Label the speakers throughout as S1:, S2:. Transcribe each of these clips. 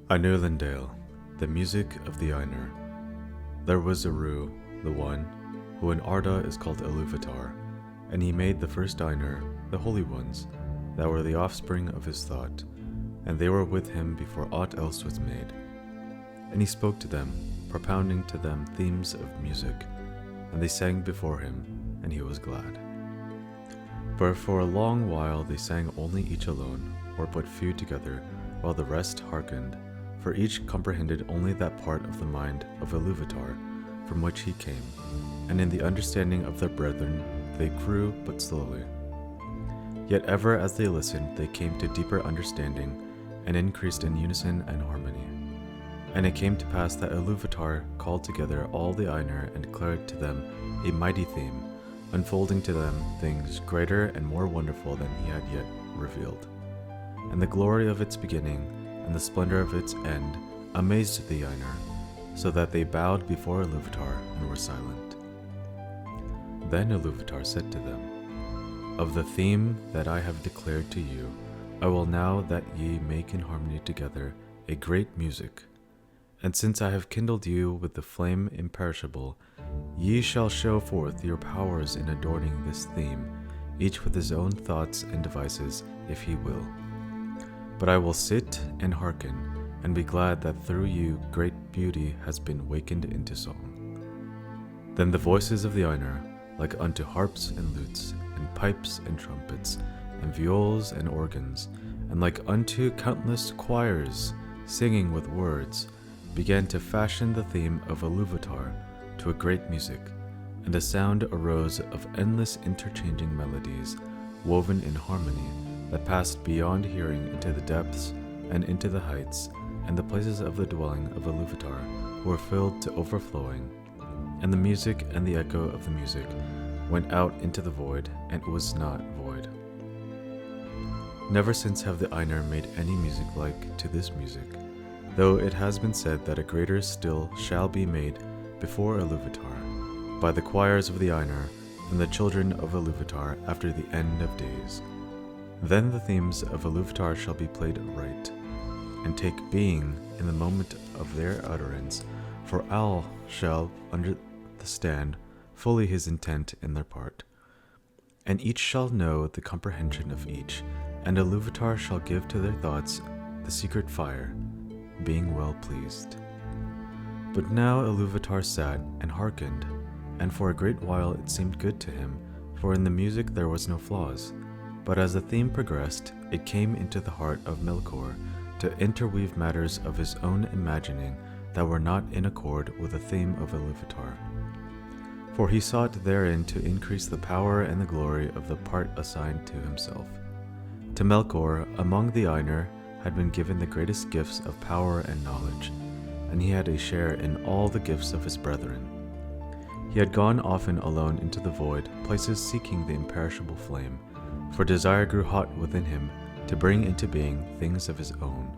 S1: Ainulindale, the music of the Ainur. There was Aru, the one, who in Arda is called Iluvatar, and he made the first Ainur, the holy ones, that were the offspring of his thought, and they were with him before aught else was made. And he spoke to them, propounding to them themes of music, and they sang before him, and he was glad. But for a long while they sang only each alone, or but few together, while the rest hearkened, for each comprehended only that part of the mind of Iluvatar from which he came, and in the understanding of their brethren they grew but slowly. Yet ever as they listened they came to deeper understanding, and increased in unison and harmony. And it came to pass that Iluvatar called together all the Ainur and declared to them a mighty theme, unfolding to them things greater and more wonderful than he had yet revealed. And the glory of its beginning and the splendor of its end amazed the Ainur, so that they bowed before Iluvatar and were silent. Then Iluvatar said to them, "Of the theme that I have declared to you, I will now that ye make in harmony together a great music. And since I have kindled you with the flame imperishable, ye shall show forth your powers in adorning this theme, each with his own thoughts and devices, if he will. But I will sit and hearken, and be glad that through you great beauty has been wakened into song." Then the voices of the Ainur, like unto harps and lutes, and pipes and trumpets, and viols and organs, and like unto countless choirs, singing with words, began to fashion the theme of Iluvatar to a great music, and a sound arose of endless interchanging melodies, woven in harmony, that passed beyond hearing into the depths and into the heights, and the places of the dwelling of Iluvatar were filled to overflowing, and the music and the echo of the music went out into the void, and it was not void. Never since have the Ainur made any music like to this music, though it has been said that a greater still shall be made before Iluvatar, by the choirs of the Ainur and the children of Iluvatar after the end of days. Then the themes of Iluvatar shall be played right, and take being in the moment of their utterance, for all shall understand fully his intent in their part, and each shall know the comprehension of each, and Iluvatar shall give to their thoughts the secret fire, being well pleased. But now Iluvatar sat and hearkened, and for a great while it seemed good to him, for in the music there was no flaws. But as the theme progressed, it came into the heart of Melkor to interweave matters of his own imagining that were not in accord with the theme of Iluvatar. For he sought therein to increase the power and the glory of the part assigned to himself. To Melkor, among the Ainur, had been given the greatest gifts of power and knowledge, and he had a share in all the gifts of his brethren. He had gone often alone into the void, places seeking the imperishable flame, for desire grew hot within him to bring into being things of his own,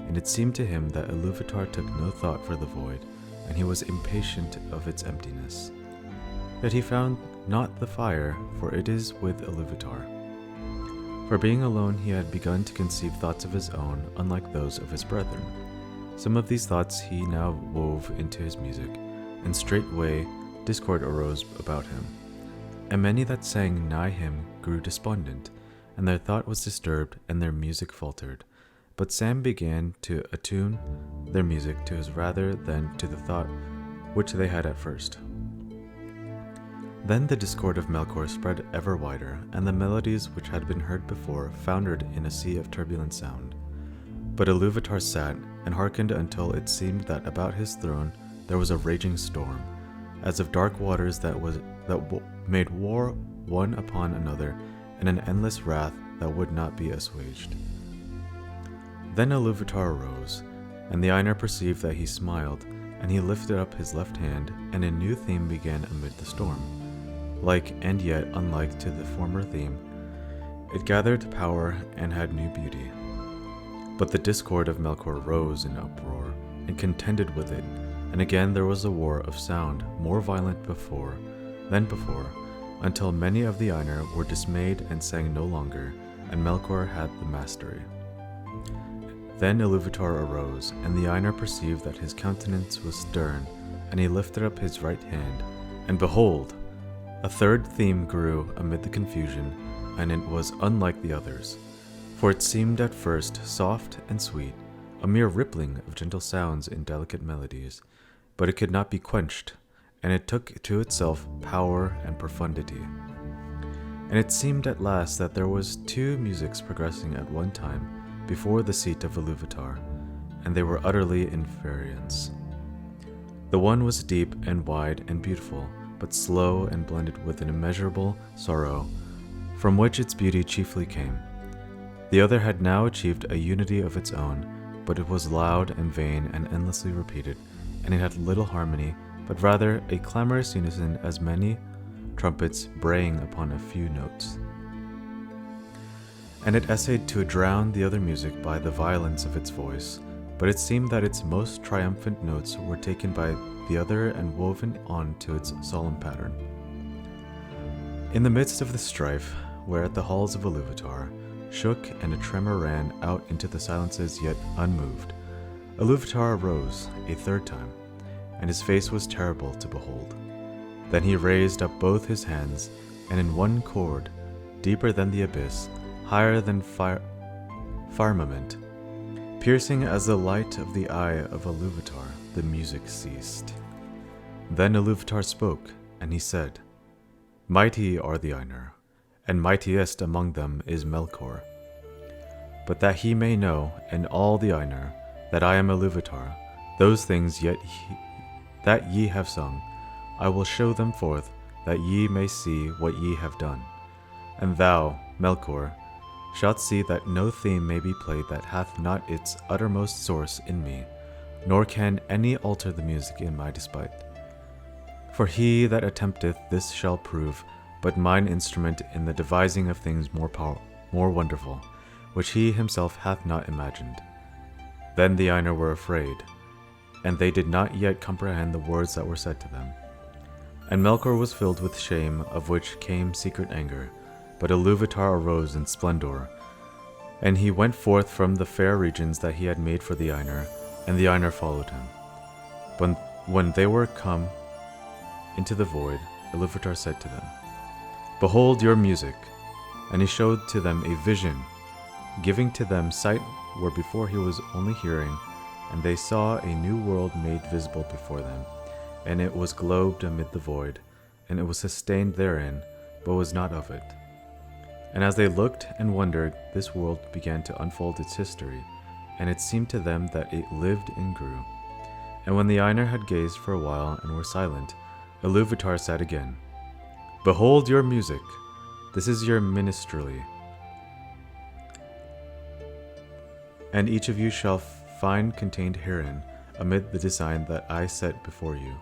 S1: and it seemed to him that Iluvatar took no thought for the void, and he was impatient of its emptiness. Yet he found not the fire, for it is with Iluvatar. For being alone he had begun to conceive thoughts of his own, unlike those of his brethren. Some of these thoughts he now wove into his music, and straightway discord arose about him. And many that sang nigh him grew despondent, and their thought was disturbed, and their music faltered. But Sam began to attune their music to his rather than to the thought which they had at first. Then the discord of Melkor spread ever wider, and the melodies which had been heard before foundered in a sea of turbulent sound. But Iluvatar sat and hearkened until it seemed that about his throne there was a raging storm, as of dark waters that made war one upon another, in an endless wrath that would not be assuaged. Then Iluvatar arose, and the Ainur perceived that he smiled, and he lifted up his left hand, and a new theme began amid the storm. Like and yet unlike to the former theme, it gathered power and had new beauty. But the discord of Melkor rose in uproar, and contended with it, and again there was a war of sound more violent than before, until many of the Ainur were dismayed and sang no longer, and Melkor had the mastery. Then Iluvatar arose, and the Einar perceived that his countenance was stern, and he lifted up his right hand, and behold, a third theme grew amid the confusion, and it was unlike the others. For it seemed at first soft and sweet, a mere rippling of gentle sounds in delicate melodies, but it could not be quenched, and it took to itself power and profundity. And it seemed at last that there was two musics progressing at one time before the seat of Iluvatar, and they were utterly in variance. The one was deep and wide and beautiful, but slow and blended with an immeasurable sorrow, from which its beauty chiefly came. The other had now achieved a unity of its own, but it was loud and vain and endlessly repeated, and it had little harmony, but rather a clamorous unison, as many trumpets braying upon a few notes. And it essayed to drown the other music by the violence of its voice, but it seemed that its most triumphant notes were taken by the other and woven on to its solemn pattern. In the midst of the strife, where at the halls of Iluvatar shook and a tremor ran out into the silences yet unmoved, Iluvatar arose a third time, and his face was terrible to behold. Then he raised up both his hands, and in one chord, deeper than the abyss, higher than firmament, piercing as the light of the eye of Iluvatar, the music ceased. Then Iluvatar spoke, and he said, "Mighty are the Einar, and mightiest among them is Melkor. But that he may know, and all the Einar, that I am Iluvatar, those things that ye have sung, I will show them forth, that ye may see what ye have done. And thou, Melkor, shalt see that no theme may be played that hath not its uttermost source in me, nor can any alter the music in my despite. For he that attempteth this shall prove but mine instrument in the devising of things more wonderful, which he himself hath not imagined." Then the Einar were afraid, and they did not yet comprehend the words that were said to them. And Melkor was filled with shame, of which came secret anger. But Iluvatar arose in splendor, and he went forth from the fair regions that he had made for the Einar, and the Einar followed him. When they were come into the void, Iluvatar said to them, "Behold your music." And he showed to them a vision, giving to them sight where before he was only hearing, and they saw a new world made visible before them, and it was globed amid the void, and it was sustained therein, but was not of it. And as they looked and wondered, this world began to unfold its history, and it seemed to them that it lived and grew. And when the Einar had gazed for a while and were silent, Iluvatar said again, "Behold your music, this is your minstrelsy, and each of you shall find contained herein, amid the design that I set before you,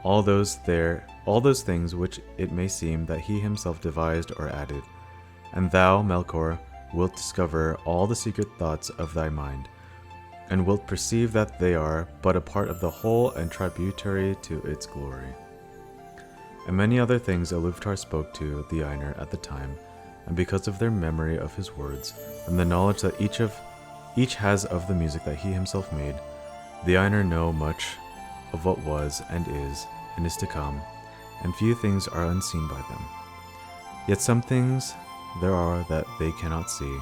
S1: all those things which it may seem that he himself devised or added. And thou, Melkor, wilt discover all the secret thoughts of thy mind, and wilt perceive that they are but a part of the whole and tributary to its glory." And many other things Iluvatar spoke to the Einar at the time, and because of their memory of his words, and the knowledge that each has of the music that he himself made, the Einar know much of what was and is to come, and few things are unseen by them. Yet some things there are that they cannot see,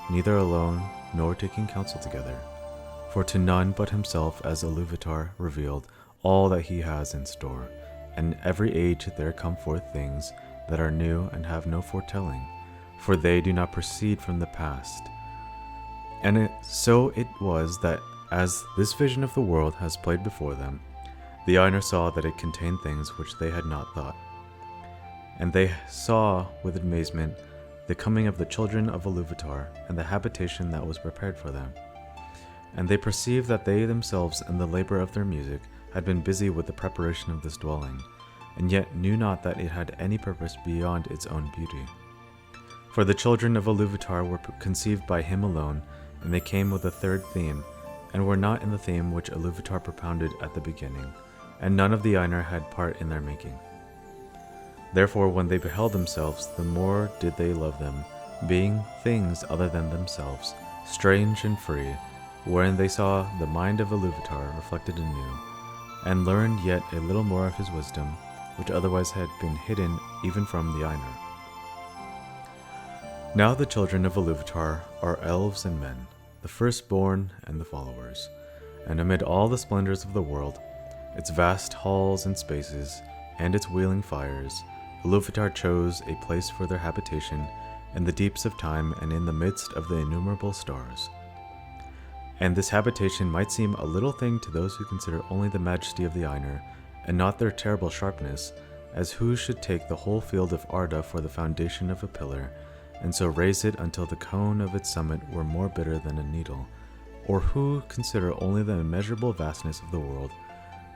S1: neither alone nor taking counsel together. For to none but himself has Iluvatar revealed all that he has in store, and every age there come forth things that are new and have no foretelling, for they do not proceed from the past. And so it was that as this vision of the world has played before them, the Einar saw that it contained things which they had not thought. And they saw with amazement the coming of the children of Iluvatar, and the habitation that was prepared for them. And they perceived that they themselves in the labor of their music had been busy with the preparation of this dwelling, and yet knew not that it had any purpose beyond its own beauty. For the children of Iluvatar were conceived by him alone, and they came with a third theme, and were not in the theme which Iluvatar propounded at the beginning, and none of the Einar had part in their making. Therefore, when they beheld themselves, the more did they love them, being things other than themselves, strange and free, wherein they saw the mind of Iluvatar reflected anew, and learned yet a little more of his wisdom, which otherwise had been hidden even from the Ainur. Now the children of Iluvatar are elves and men, the firstborn and the followers, and amid all the splendors of the world, its vast halls and spaces, and its wheeling fires, Iluvatar chose a place for their habitation in the deeps of time and in the midst of the innumerable stars. And this habitation might seem a little thing to those who consider only the majesty of the Ainur, and not their terrible sharpness, as who should take the whole field of Arda for the foundation of a pillar, and so raise it until the cone of its summit were more bitter than a needle, or who consider only the immeasurable vastness of the world,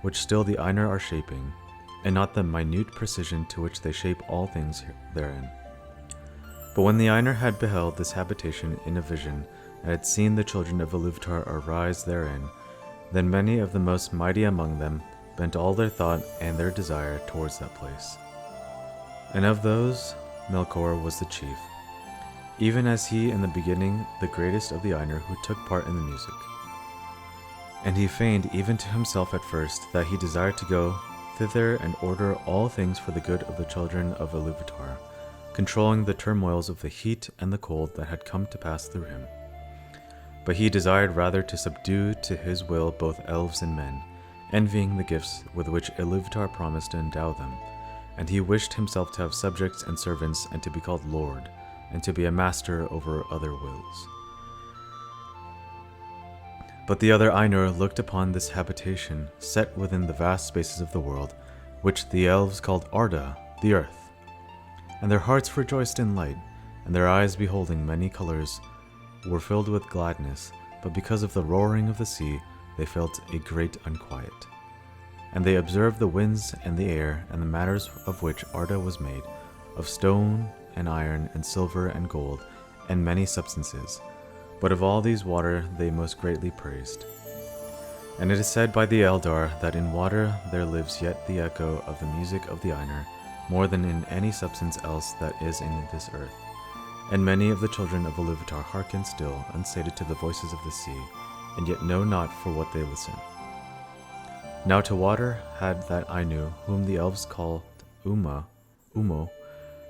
S1: which still the Ainur are shaping, and not the minute precision to which they shape all things therein. But when the Ainur had beheld this habitation in a vision, and had seen the children of Iluvatar arise therein, then many of the most mighty among them bent all their thought and their desire towards that place. And of those, Melkor was the chief, even as he in the beginning the greatest of the Ainur who took part in the music. And he feigned even to himself at first that he desired to go thither and order all things for the good of the children of Iluvatar, controlling the turmoils of the heat and the cold that had come to pass through him. But he desired rather to subdue to his will both elves and men, envying the gifts with which Iluvatar promised to endow them, and he wished himself to have subjects and servants and to be called Lord, and to be a master over other wills. But the other Ainur looked upon this habitation set within the vast spaces of the world, which the elves called Arda, the earth. And their hearts rejoiced in light, and their eyes beholding many colors were filled with gladness, but because of the roaring of the sea they felt a great unquiet. And they observed the winds and the air, and the matters of which Arda was made, of stone and iron and silver and gold, and many substances. But of all these water they most greatly praised. And it is said by the Eldar that in water there lives yet the echo of the music of the Ainur, more than in any substance else that is in this earth. And many of the children of Iluvatar hearken still, unsated to the voices of the sea, and yet know not for what they listen. Now to water had that Ainu, whom the elves called Umo,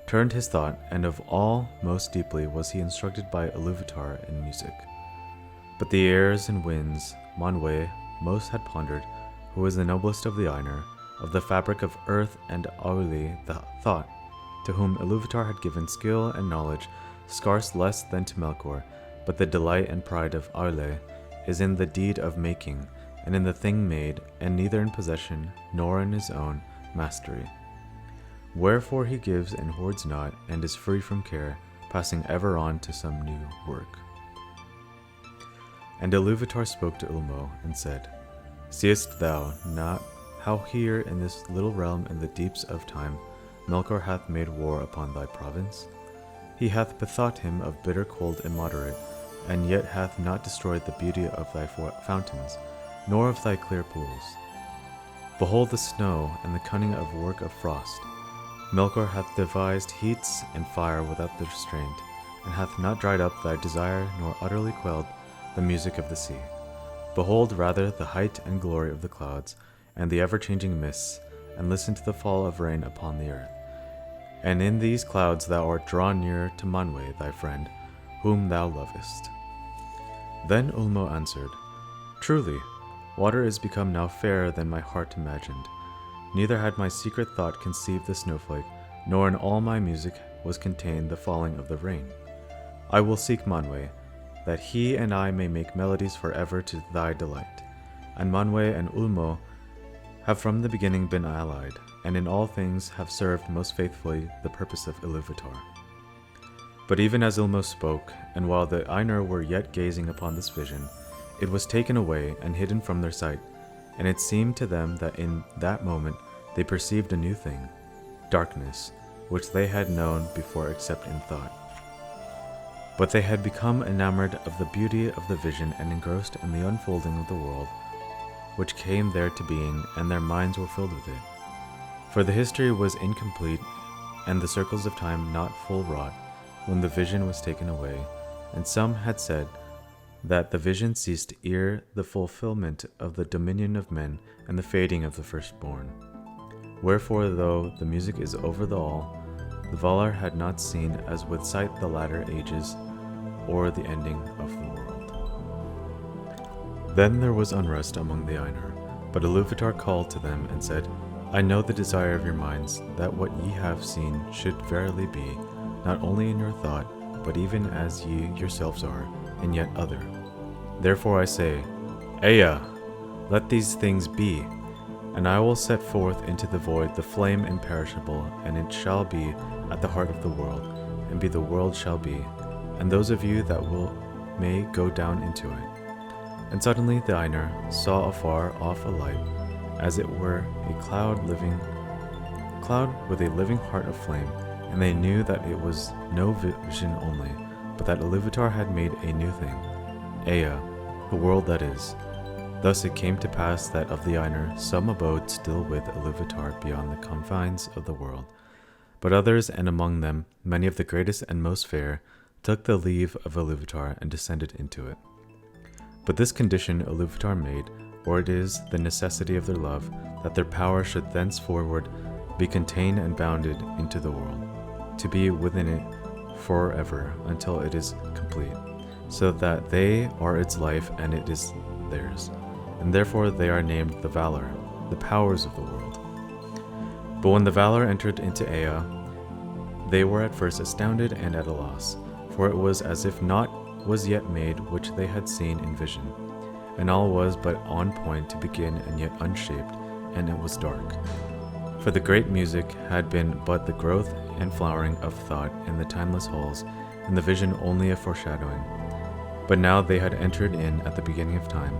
S1: turned his thought, and of all most deeply was he instructed by Iluvatar in music. But the airs and winds, Manwe most had pondered, who was the noblest of the Ainur, of the fabric of earth, and Auli the thought, to whom Iluvatar had given skill and knowledge, scarce less than to Melkor, but the delight and pride of Aule is in the deed of making, and in the thing made, and neither in possession, nor in his own mastery. Wherefore he gives and hoards not, and is free from care, passing ever on to some new work. And Iluvatar spoke to Ulmo, and said, Seest thou not how here in this little realm in the deeps of time Melkor hath made war upon thy province? He hath bethought him of bitter cold immoderate, and yet hath not destroyed the beauty of thy fountains, nor of thy clear pools. Behold the snow, and the cunning of work of frost. Melkor hath devised heats and fire without the restraint, and hath not dried up thy desire, nor utterly quelled the music of the sea. Behold rather the height and glory of the clouds, and the ever-changing mists, and listen to the fall of rain upon the earth. And in these clouds thou art drawn near to Manwe, thy friend, whom thou lovest. Then Ulmo answered, Truly, water is become now fairer than my heart imagined. Neither had my secret thought conceived the snowflake, nor in all my music was contained the falling of the rain. I will seek Manwe, that he and I may make melodies forever to thy delight. And Manwe and Ulmo have from the beginning been allied, and in all things have served most faithfully the purpose of Iluvatar. But even as Ulmo spoke, and while the Ainur were yet gazing upon this vision, it was taken away and hidden from their sight, and it seemed to them that in that moment they perceived a new thing, darkness, which they had known before except in thought. But they had become enamored of the beauty of the vision and engrossed in the unfolding of the world, which came there to being, and their minds were filled with it. For the history was incomplete, and the circles of time not full wrought, when the vision was taken away, and some had said that the vision ceased ere the fulfillment of the dominion of men and the fading of the firstborn. Wherefore, though the music is over the all, the Valar had not seen as with sight the latter ages or the ending of the world. Then there was unrest among the Ainur, but Ilúvatar called to them and said, I know the desire of your minds, that what ye have seen should verily be, not only in your thought, but even as ye yourselves are, and yet other. Therefore I say, Ea, let these things be, and I will set forth into the void the flame imperishable, and it shall be at the heart of the world, and be the world shall be, and those of you that will may go down into it. And suddenly the Ainur saw afar off a light, as it were a cloud with a living heart of flame, and they knew that it was no vision only, but that Ilúvatar had made a new thing, Ea, the world that is. Thus it came to pass that of the Ainur some abode still with Ilúvatar beyond the confines of the world, but others, and among them many of the greatest and most fair, took the leave of Ilúvatar and descended into it. But this condition Ilúvatar made, or it is the necessity of their love, that their power should thenceforward be contained and bounded into the world, to be within it forever until it is complete, so that they are its life and it is theirs, and therefore they are named the Valar, the powers of the world. But when the Valar entered into Ea, they were at first astounded and at a loss, for it was as if naught was yet made which they had seen in vision, and all was but on point to begin and yet unshaped, and it was dark. For the great music had been but the growth and flowering of thought in the timeless halls, and the vision only a foreshadowing. But now they had entered in at the beginning of time,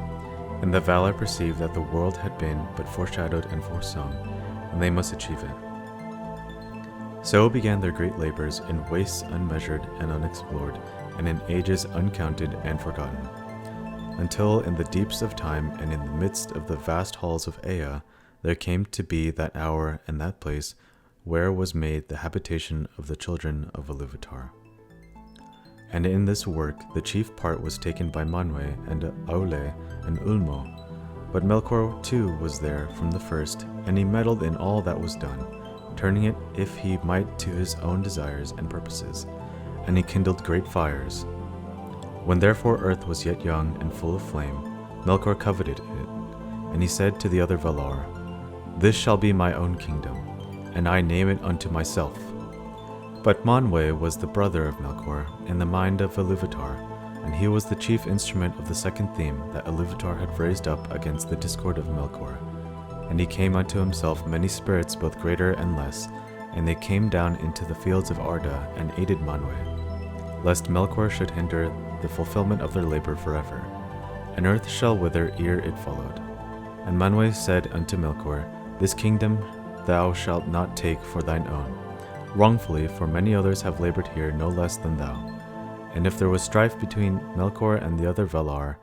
S1: and the Valar perceived that the world had been but foreshadowed and foresung, and they must achieve it. So began their great labors in wastes unmeasured and unexplored, and in ages uncounted and forgotten, until in the deeps of time and in the midst of the vast halls of Ea there came to be that hour and that place where was made the habitation of the children of Ilúvatar. And in this work the chief part was taken by Manwë and Aule and Ulmo, but Melkor too was there from the first, and he meddled in all that was done, turning it if he might to his own desires and purposes, and he kindled great fires. When therefore earth was yet young and full of flame, Melkor coveted it, and he said to the other Valar, This shall be my own kingdom, and I name it unto myself. But Manwë was the brother of Melkor in the mind of Ilúvatar, and he was the chief instrument of the second theme that Ilúvatar had raised up against the discord of Melkor. And he came unto himself many spirits both greater and less, and they came down into the fields of Arda and aided Manwë, lest Melkor should hinder the fulfillment of their labor forever. And earth shall wither ere it followed. And Manwë said unto Melkor, This kingdom thou shalt not take for thine own, wrongfully, for many others have labored here no less than thou. And if there was strife between Melkor and the other Valar,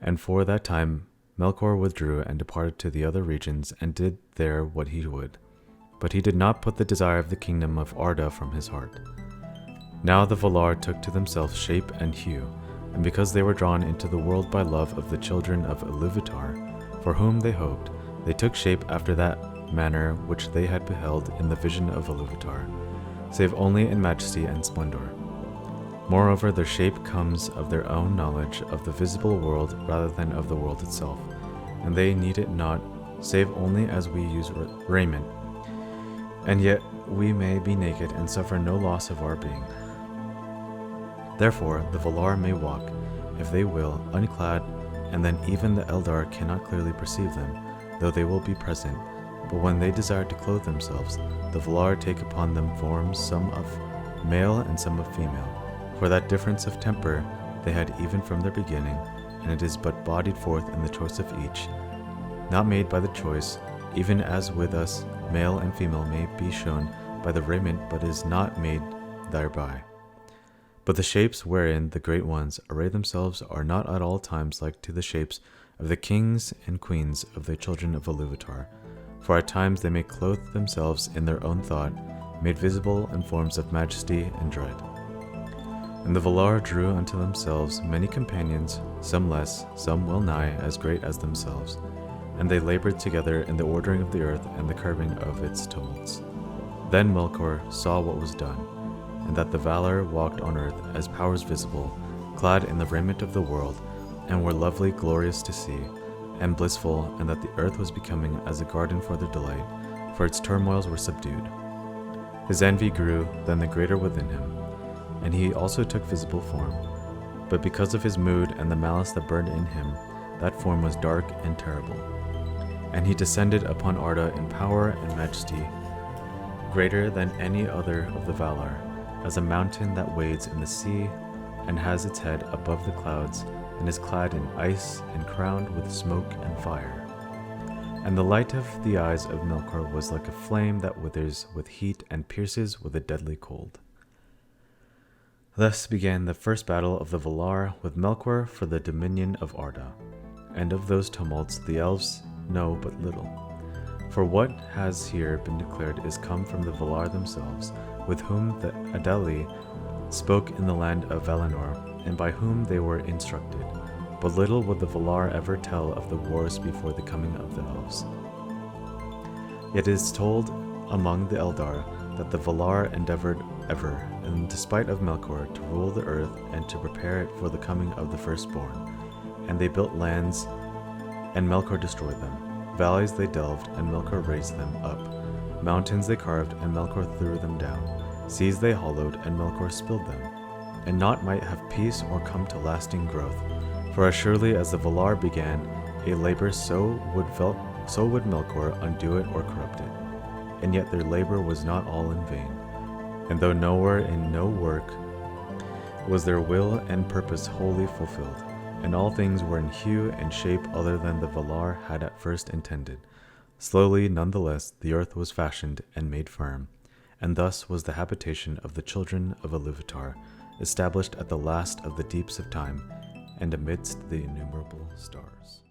S1: and for that time Melkor withdrew and departed to the other regions, and did there what he would. But he did not put the desire of the kingdom of Arda from his heart. Now the Valar took to themselves shape and hue, and because they were drawn into the world by love of the children of Ilúvatar, for whom they hoped, they took shape after that manner which they had beheld in the vision of Ilúvatar, save only in majesty and splendor. Moreover, their shape comes of their own knowledge of the visible world rather than of the world itself, and they need it not, save only as we use raiment. And yet we may be naked and suffer no loss of our being. Therefore the Valar may walk, if they will, unclad, and then even the Eldar cannot clearly perceive them, though they will be present. But when they desire to clothe themselves, the Valar take upon them forms some of male and some of female. For that difference of temper they had even from their beginning, and it is but bodied forth in the choice of each, not made by the choice, even as with us male and female may be shown by the raiment, but is not made thereby. But the shapes wherein the great ones array themselves are not at all times like to the shapes of the kings and queens of the children of Ilúvatar, for at times they may clothe themselves in their own thought, made visible in forms of majesty and dread. And the Valar drew unto themselves many companions, some less, some well nigh as great as themselves. And they labored together in the ordering of the earth and the curbing of its tumults. Then Melkor saw what was done, and that the Valar walked on earth as powers visible, clad in the raiment of the world, and were lovely, glorious to see, and blissful, and that the earth was becoming as a garden for their delight, for its turmoils were subdued. His envy grew then the greater within him, and he also took visible form. But because of his mood and the malice that burned in him, that form was dark and terrible. And he descended upon Arda in power and majesty, greater than any other of the Valar, as a mountain that wades in the sea, and has its head above the clouds, and is clad in ice and crowned with smoke and fire. And the light of the eyes of Melkor was like a flame that withers with heat and pierces with a deadly cold. Thus began the first battle of the Valar with Melkor for the dominion of Arda. And of those tumults the elves know but little. For what has here been declared is come from the Valar themselves, with whom the Adali spoke in the land of Valinor, and by whom they were instructed. But little would the Valar ever tell of the wars before the coming of the elves. Yet it is told among the Eldar that the Valar endeavored ever, in despite of Melkor, to rule the earth and to prepare it for the coming of the firstborn. And they built lands, and Melkor destroyed them. Valleys they delved, and Melkor raised them up. Mountains they carved, and Melkor threw them down. Seas they hollowed, and Melkor spilled them. And naught might have peace or come to lasting growth. For as surely as the Valar began a labor, so would Melkor undo it or corrupt it. And yet their labor was not all in vain. And though nowhere in no work was their will and purpose wholly fulfilled, and all things were in hue and shape other than the Valar had at first intended, slowly nonetheless the earth was fashioned and made firm, and thus was the habitation of the children of Ilúvatar established at the last of the deeps of time, and amidst the innumerable stars.